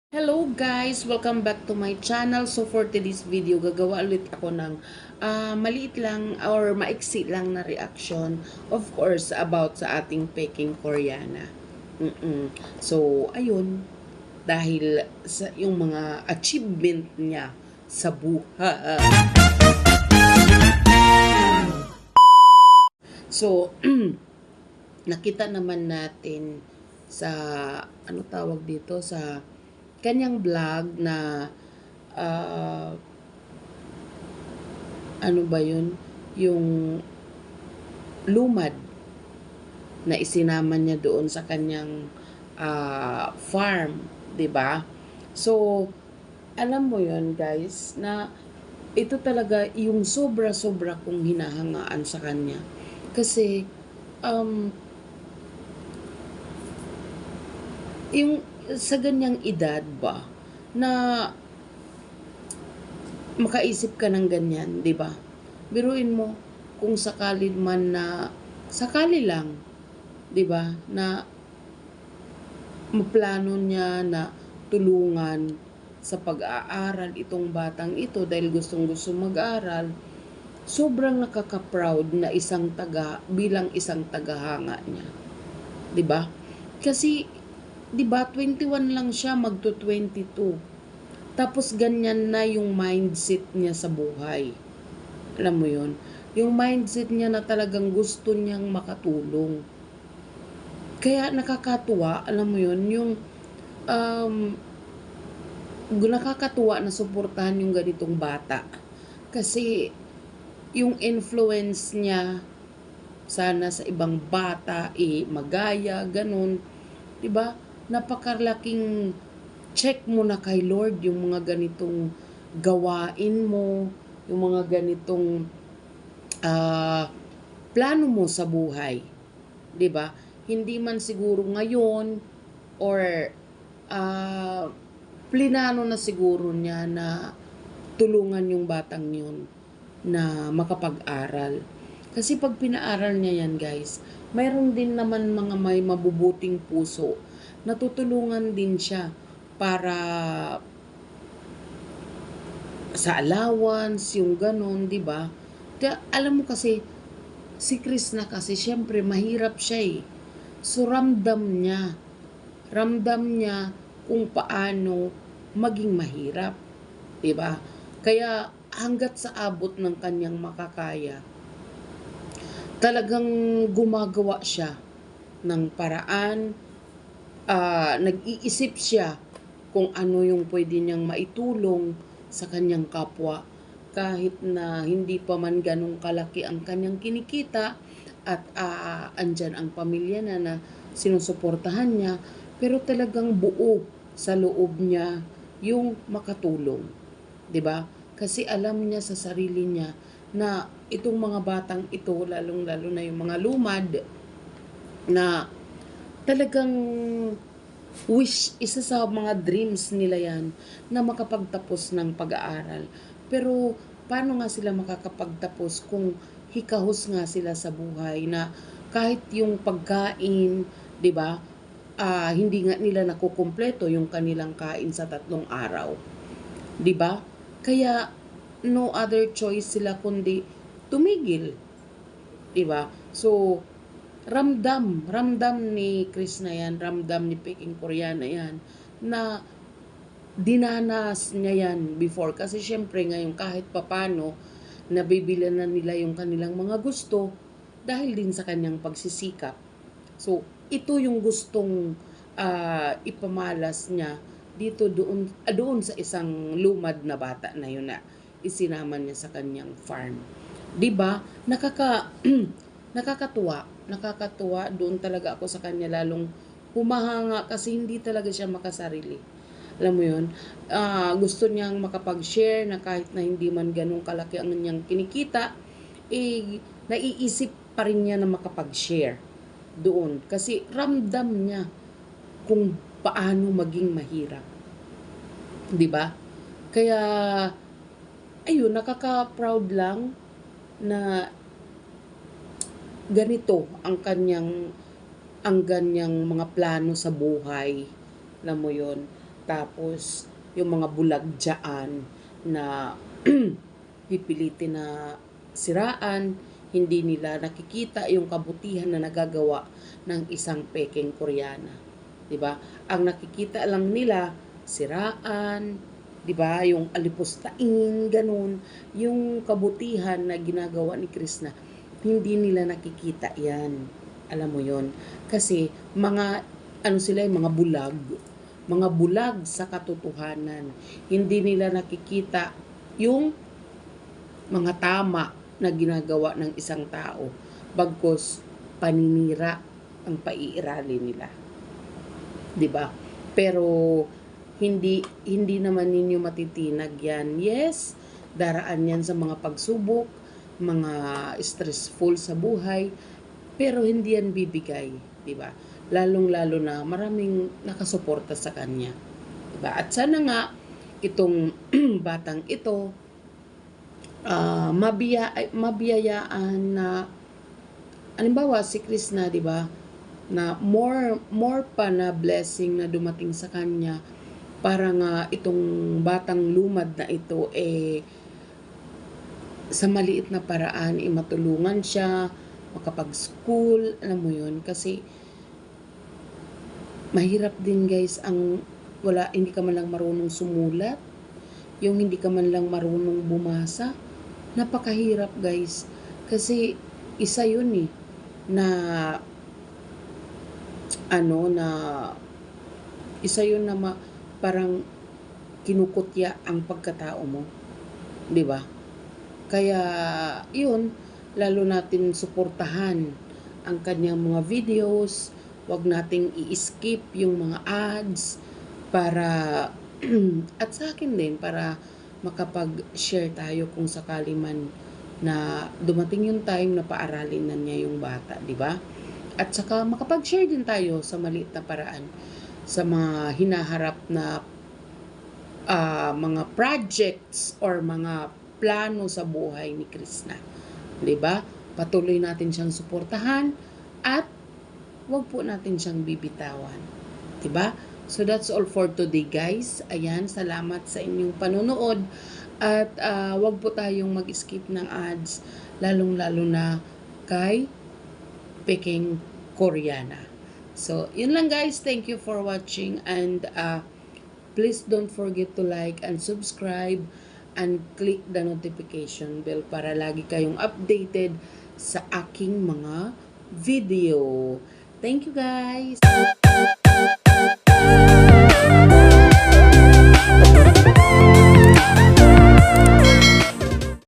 Hello guys! Welcome back to my channel. So for today's video, gagawa ulit ako ng maliit lang or maiksi lang na reaction. Of course, about sa ating Peking Koreana. So, ayun. Dahil sa yung mga achievement niya sa buhay. So, nakita naman natin sa ano tawag dito sa kanyang vlog na uh, ano ba yun, yung lumad na isinama niya doon sa kanyang farm, 'di ba? So alam mo yun guys na ito talaga yung sobra-sobra kong hinahangaan sa kanya kasi um, yung sa ganyang edad ba na makaisip ka ng ganyan, 'di ba? Biruin mo kung sakali man na sakali lang, 'di ba? Na maplano niya na tulungan sa pag-aaral itong batang ito dahil gustong-gusto mag-aral. Sobrang nakaka-proud na isang bilang isang tagahanga niya, 'di ba? Kasi 'di ba 21 lang siya magto 22. Tapos ganyan na yung mindset niya sa buhay. Alam mo yon, yung mindset niya na talagang gusto niyang makatulong. Kaya nakakatuwa, alam mo yon, yung um, nakakatuwa na suportahan yung ganitong bata. Kasi yung influence niya sana sa ibang bata, magaya, ganun. 'Di ba? Napakalaking check mo na kay Lord yung mga ganitong gawain mo, yung mga ganitong uh, plano mo sa buhay. 'Di ba? Hindi man siguro ngayon or uh, plinano na siguro niya na tulungan yung batang yun na makapag-aral. Kasi pag pinaaral niya yan guys, mayroon din naman mga may mabubuting puso. Natutulungan din siya para sa allowance, yung ganon, di ba? Kaya alam mo kasi, si Chris na kasi, syempre, mahirap siya eh. So, ramdam niya kung paano maging mahirap, di ba? Kaya, hanggat sa abot ng kanyang makakaya, talagang gumagawa siya ng paraan, nag-iisip siya kung ano yung pwede niyang maitulong sa kanyang kapwa kahit na hindi pa man ganong kalaki ang kanyang kinikita at andyan ang pamilya na sinusuportahan niya, pero talagang buo sa loob niya yung makatulong, 'di ba? Kasi alam niya sa sarili niya na itong mga batang ito, lalong-lalo na yung mga lumad na talagang isa sa mga dreams nila yan na makapagtapos ng pag-aaral. Pero paano nga sila makakapagtapos kung hikahos nga sila sa buhay na kahit yung pagkain, 'di ba? Hindi nga nila nakukumpleto yung kanilang kain sa 3 araw. 'Di ba? Kaya no other choice sila kundi tumigil, 'di ba? So ramdam ni Chris na yan, ramdam ni Peking Koreana yan, na dinanas niya yan before. Kasi syempre ngayon kahit papano, nabibilan na nila yung kanilang mga gusto dahil din sa kanyang pagsisikap. So, ito yung gustong ipamalas niya dito doon sa isang lumad na bata na yun na isinama niya sa kanyang farm. 'Di ba? Nakakatuwa doon talaga ako sa kanya, lalong humahanga kasi hindi talaga siya makasarili. Alam mo yun, gusto niyang makapag-share na kahit na hindi man ganun kalaki ang niyang kinikita, naiisip pa rin niya na makapag-share doon. Kasi ramdam niya kung paano maging mahirap. 'Di ba? Kaya, ayun, nakaka-proud lang na ganito ang ganyang mga plano sa buhay. Alam mo yon, Tapos, yung mga bulag dyan na pipilitin na siraan, hindi nila nakikita yung kabutihan na nagagawa ng isang pekeng Koreana. 'Di ba? Ang nakikita lang nila siraan, 'di ba? Yung alipustain, ganun, yung kabutihan na ginagawa ni Krishna. Hindi nila nakikita 'yan. Alam mo 'yon? Kasi mga ano sila, mga bulag. Mga bulag sa katotohanan. Hindi nila nakikita yung mga tama na ginagawa ng isang tao, bagkus paninira ang paiirali nila, 'di ba? Pero hindi naman ninyo matitinag 'yan. Yes, daraan 'yan sa mga pagsubok, mga stressful sa buhay, pero hindi 'yan bibigay, 'di ba? Lalong-lalo na maraming nakasuporta sa kanya, 'di ba? At sana nga itong batang ito mabiyayaan na, halimbawa si Krishna, 'di ba, na more pa na blessing na dumating sa kanya para nga itong batang lumad na ito sa maliit na paraan matulungan siya makapag-school, alam mo 'yun, kasi mahirap din guys ang hindi ka man lang marunong sumulat, yung hindi ka man lang marunong bumasa. Napakahirap guys, kasi isa yun na isa yun na parang kinukutya ang pagkatao mo, 'di ba? Kaya yun, lalo natin suportahan ang kanyang mga videos, wag nating i-skip yung mga ads para at sa akin din para makapag-share tayo kung sakali man na dumating yung time na paaralin na niya yung bata, di ba? At saka makapag-share din tayo sa maliit na paraan sa mga hinaharap na mga projects or mga plano sa buhay ni Krishna. Di ba? Patuloy natin siyang suportahan at wag po natin siyang bibitawan. Di ba? So that's all for today guys. Ayan, salamat sa inyong panonood at wag po tayong mag-skip ng ads, lalong-lalo na kay Peking Koreana. So, yun lang guys. Thank you for watching and please don't forget to like and subscribe and click the notification bell para lagi kayong updated sa aking mga video. Thank you guys!